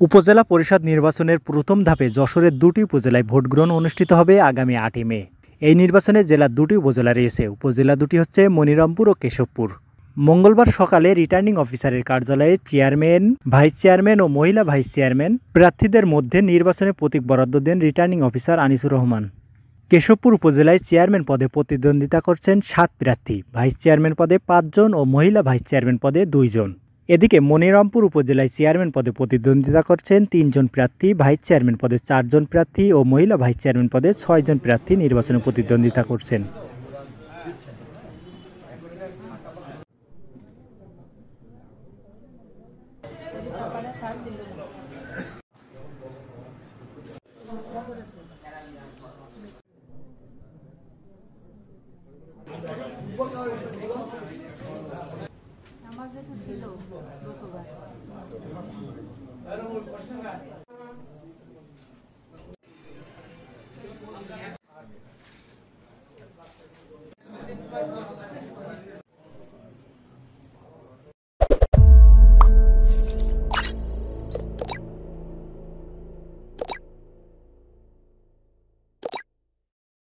উপজেলা পরিষদ নির্বাচনের প্রথম ধাপে যশোরের দুটি উপজেলায় ভোটগ্রহণ অনুষ্ঠিত হবে আগামী ৮ মে। এই নির্বাচনে জেলার দুটি উপজেলা রয়েছে। উপজেলা দুটি হচ্ছে মনিরামপুর ও কেশবপুর। মঙ্গলবার সকালে রিটার্নিং অফিসারের কার্যালয়ে চেয়ারম্যান, ভাইস চেয়ারম্যান ও মহিলা ভাইস চেয়ারম্যান প্রার্থীদের মধ্যে নির্বাচনে প্রতীক বরাদ্দ দেন রিটার্নিং অফিসার আনিসুর রহমান। কেশবপুর উপজেলায় চেয়ারম্যান পদে প্রতিদ্বন্দ্বিতা করছেন ৭ প্রার্থী, ভাইস চেয়ারম্যান পদে ৫ জন ও মহিলা ভাইস চেয়ারম্যান পদে ২ জন। এদিকে মনিরামপুর উপজেলায় চেয়ারম্যান পদে প্রতিদ্বন্দ্বিতা করছেন ৩ জন প্রার্থী, ভাইস চেয়ারম্যান পদে ৪ জন প্রার্থী ও মহিলা ভাইস চেয়ারম্যান পদে ৬ জন প্রার্থী নির্বাচনে প্রতিদ্বন্দ্বিতা করছেন। আমার যেটা ছিল গতবার